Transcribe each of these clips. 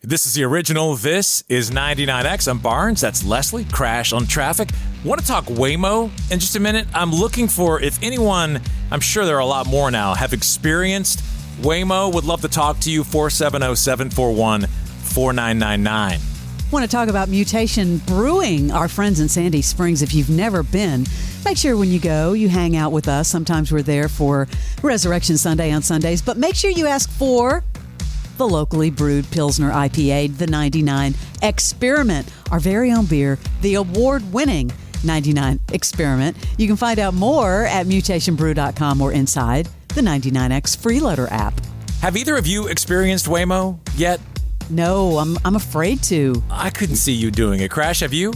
This is the original. This is 99X. I'm Barnes. That's Leslie. Crash on Traffic. Want to talk Waymo in just a minute? I'm looking for, if anyone, I'm sure there are a lot more now, have experienced Waymo. Would love to talk to you. 470-741-4999. Want to talk about Mutation Brewing, our friends in Sandy Springs. If you've never been, make sure when you go, you hang out with us. Sometimes we're there for Resurrection Sunday on Sundays, but make sure you ask for the locally brewed Pilsner IPA, the 99 Experiment, our very own beer, the award-winning 99 Experiment. You can find out more at mutationbrew.com or inside the 99X Freeloader app. Have either of you experienced Waymo yet? No, I'm afraid to. I couldn't see you doing it. Crash, have you?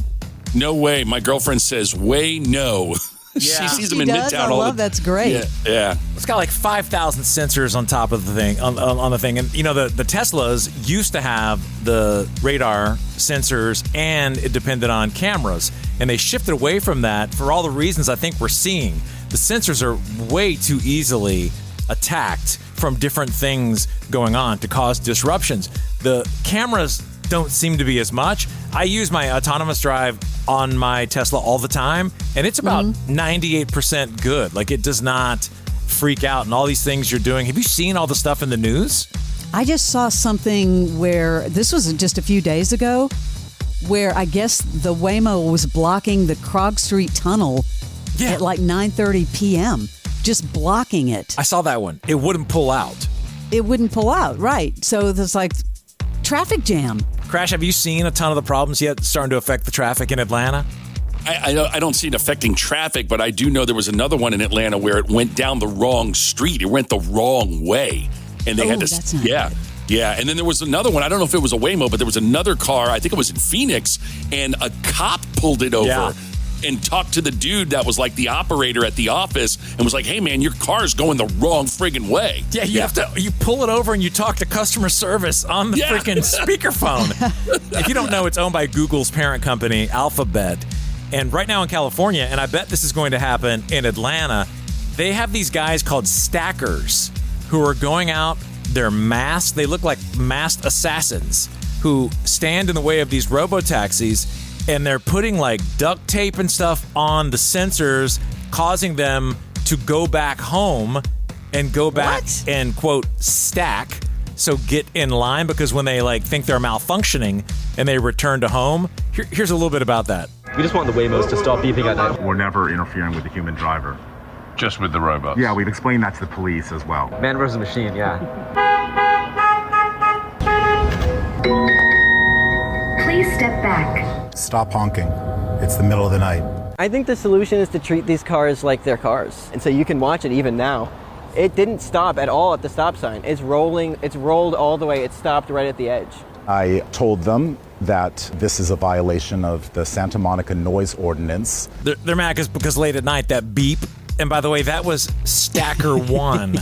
No way. My girlfriend says, way no. Yeah. She sees them in does? Midtown I love that's great. Yeah. It's got like 5,000 sensors on top of the thing, on the thing. And, you know, the Teslas used to have the radar sensors and it depended on cameras. And they shifted away from that for all the reasons I think we're seeing. The sensors are way too easily attacked from different things going on to cause disruptions. The cameras don't seem to be as much. I use my autonomous drive on my Tesla all the time, and it's about 98% good. Like, it does not freak out and all these things you're doing. Have you seen all the stuff in the news? I just saw something where, this was just a few days ago, where I guess the Waymo was blocking the Krog Street Tunnel at like 9:30 p.m., just blocking it. I saw that one. It wouldn't pull out. It wouldn't pull out, right. So there's like traffic jam. Crash, have you seen a ton of the problems yet starting to affect the traffic in Atlanta? I don't see it affecting traffic, but I do know there was another one in Atlanta where it went down the wrong street. It went the wrong way. And they had to... That's not good. Yeah. And then there was another one. I don't know if it was a Waymo, but there was another car. I think it was in Phoenix, and a cop pulled it over and talked to the dude that was like the operator at the office and was like, hey, man, your car's going the wrong friggin' way. Yeah, you pull it over and you talk to customer service on the freaking speakerphone. If you don't know, it's owned by Google's parent company, Alphabet. And right now in California, and I bet this is going to happen in Atlanta, they have these guys called stackers who are going out, they're masked, they look like masked assassins who stand in the way of these robotaxis, and they're putting like duct tape and stuff on the sensors, causing them to go back home and go back and, quote, stack. So get in line, because when they like think they're malfunctioning and they return to home, here's a little bit about that. We just want the Waymos to stop beeping at night. We're never interfering with the human driver. Just with the robots? Yeah, we've explained that to the police as well. Man versus machine, yeah. Please step back. Stop honking. It's the middle of the night. I think the solution is to treat these cars like they're cars. And so you can watch it even now. It didn't stop at all at the stop sign. It's rolling, it's rolled all the way. It stopped right at the edge. I told them that this is a violation of the Santa Monica noise ordinance. They're mad because late at night, that beep. And by the way, that was Stacker 1.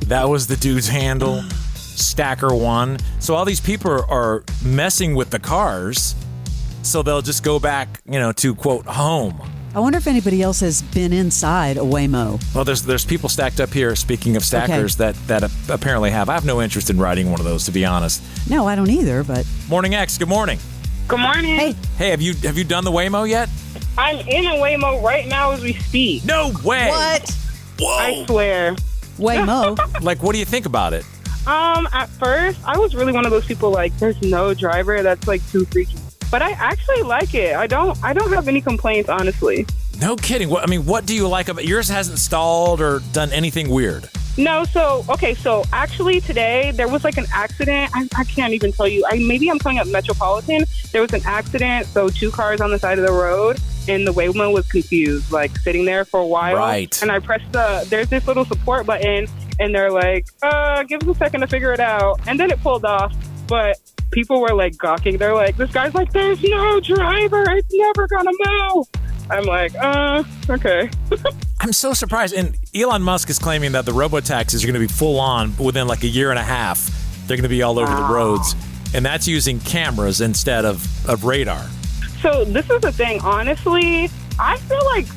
That was the dude's handle, Stacker 1. So all these people are messing with the cars, so they'll just go back, to, quote, home. I wonder if anybody else has been inside a Waymo. Well, there's people stacked up here, speaking of stackers, that apparently have. I have no interest in riding one of those, to be honest. No, I don't either, but... Morning X, good morning. Good morning. Hey, have you done the Waymo yet? I'm in a Waymo right now as we speak. No way! What? Whoa! I swear. Waymo? Like, what do you think about it? At first, I was really one of those people like, there's no driver, that's like too freaky. But I actually like it. I don't have any complaints, honestly. No kidding. What do you like about it? Yours hasn't stalled or done anything weird? No, so actually today there was like an accident. I can't even tell you. Maybe I'm calling up Metropolitan. There was an accident, so 2 cars on the side of the road, and the Waymo was confused, like sitting there for a while. Right. And I pressed there's this little support button, and they're like, give us a second to figure it out. And then it pulled off, but people were like gawking. They're like, this guy's like, there's no driver. It's never gonna move. I'm like, okay. I'm so surprised. And Elon Musk is claiming that the robotaxis are going to be full on within like a year and a half. They're going to be all over the roads. And that's using cameras instead of radar. So this is the thing. Honestly, I feel like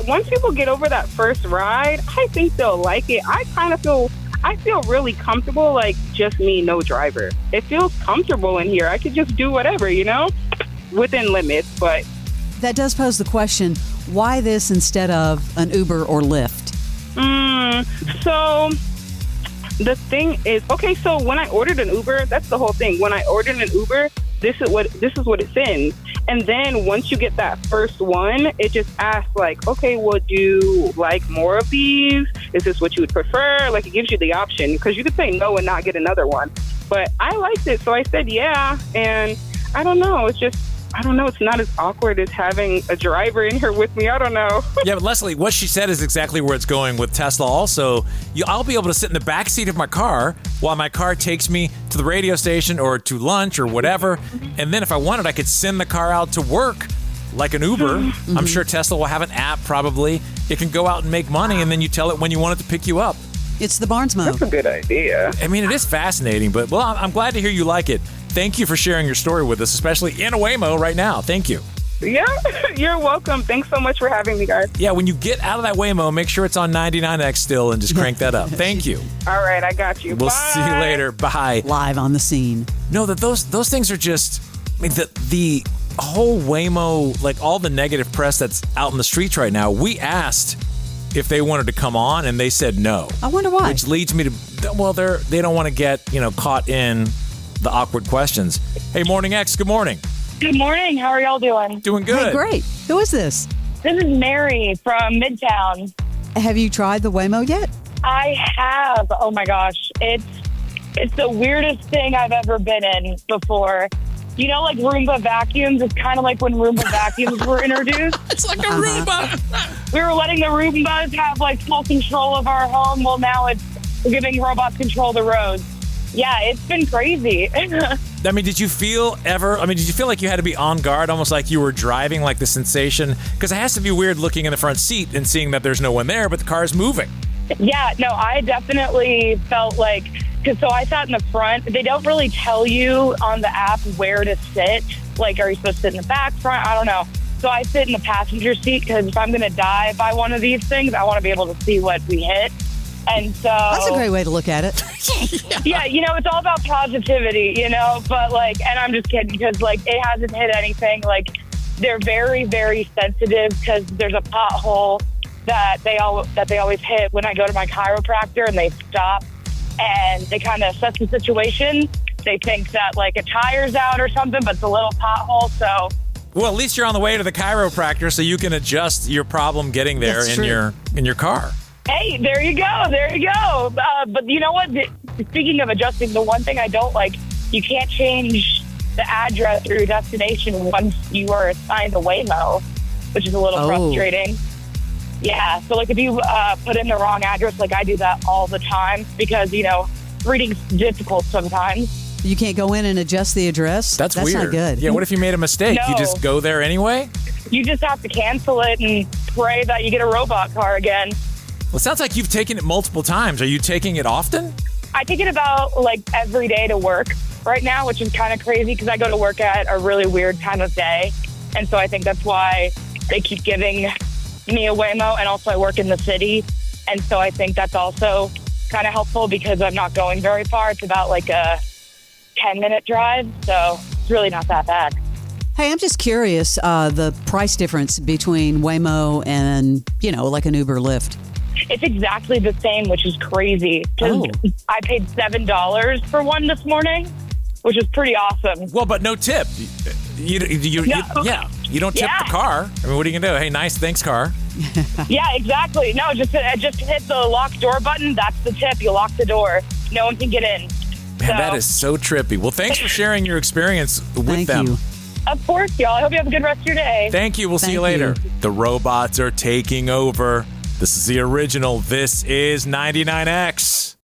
once people get over that first ride, I think they'll like it. I kind of feel I feel really comfortable, like just me, no driver. It feels comfortable in here. I could just do whatever, within limits, but. That does pose the question, why this instead of an Uber or Lyft? So the thing is, okay, so when I ordered an Uber, that's the whole thing. When I ordered an Uber, this is what it sends. And then once you get that first one, it just asks like, okay, would you like more of these? Is this what you would prefer? Like, it gives you the option, because you could say no and not get another one. But I liked it, so I said yeah. And I don't know, it's not as awkward as having a driver in here with me. I don't know. Yeah, but Leslie, what she said is exactly where it's going with Tesla also. I'll be able to sit in the back seat of my car while my car takes me to the radio station or to lunch or whatever. And then if I wanted, I could send the car out to work like an Uber. Mm-hmm. I'm sure Tesla will have an app probably. It can go out and make money, and then you tell it when you want it to pick you up. It's the Barnes mode. That's a good idea. I mean, it is fascinating, but I'm glad to hear you like it. Thank you for sharing your story with us, especially in a Waymo right now. Thank you. Yeah, you're welcome. Thanks so much for having me, guys. Yeah, when you get out of that Waymo, make sure it's on 99X still and just crank that up. Thank you. All right, I got you. We'll Bye. see you later. Bye. Live on the scene. No, that those things are just, I mean, the whole Waymo, like all the negative press that's out in the streets right now, we asked if they wanted to come on, and they said no. I wonder why. Which leads me to, well, they don't want to get, caught in the awkward questions. Hey, Morning X, good morning. Good morning. How are y'all doing? Doing good. Hey, great. Who is this? This is Mary from Midtown. Have you tried the Waymo yet? I have. Oh my gosh. It's the weirdest thing I've ever been in before. Like Roomba vacuums? It's kind of like when Roomba vacuums were introduced. It's like a Roomba. We were letting the Roombas have full control of our home. Well, now we're giving robots control the roads. Yeah, it's been crazy. I mean, did you feel like you had to be on guard, almost like you were driving, like the sensation? Because it has to be weird looking in the front seat and seeing that there's no one there, but the car is moving. Yeah, no, I definitely felt like, so I sat in the front. They don't really tell you on the app where to sit. Like, are you supposed to sit in the back, front? I don't know. So I sit in the passenger seat because if I'm going to die by one of these things, I want to be able to see what we hit. And so that's a great way to look at it. Yeah, it's all about positivity, but and I'm just kidding because it hasn't hit anything. They're very, very sensitive because there's a pothole that they always hit when I go to my chiropractor, and they stop and they kind of assess the situation. They think that a tire's out or something, but it's a little pothole. So, well, at least you're on the way to the chiropractor, so you can adjust your problem getting there in your car. Hey, there you go. But you know what? Speaking of adjusting, the one thing I don't like, you can't change the address or your destination once you are assigned a Waymo, which is a little frustrating. Yeah, so if you put in the wrong address, I do that all the time because, reading's difficult sometimes. You can't go in and adjust the address? That's weird. Not good. Yeah, what if you made a mistake? No. You just go there anyway? You just have to cancel it and pray that you get a robot car again. Well, it sounds like you've taken it multiple times. Are you taking it often? I take it about every day to work right now, which is kind of crazy because I go to work at a really weird time of day. And so I think that's why they keep giving me a Waymo, and also I work in the city. And so I think that's also kind of helpful because I'm not going very far. It's about a 10-minute drive. So it's really not that bad. Hey, I'm just curious, the price difference between Waymo and, an Uber Lyft. It's exactly the same, which is crazy. Because I paid $7 for one this morning, which is pretty awesome. Well, but no tip. You don't tip the car. I mean, what are you gonna do? Hey, nice, thanks, car. Yeah, exactly. No, just hit the lock door button. That's the tip. You lock the door. No one can get in. Man, that is so trippy. Well, thanks for sharing your experience with them. You. Of course, y'all. I hope you have a good rest of your day. Thank you. We'll see you later. The robots are taking over. This is the original. This is 99X.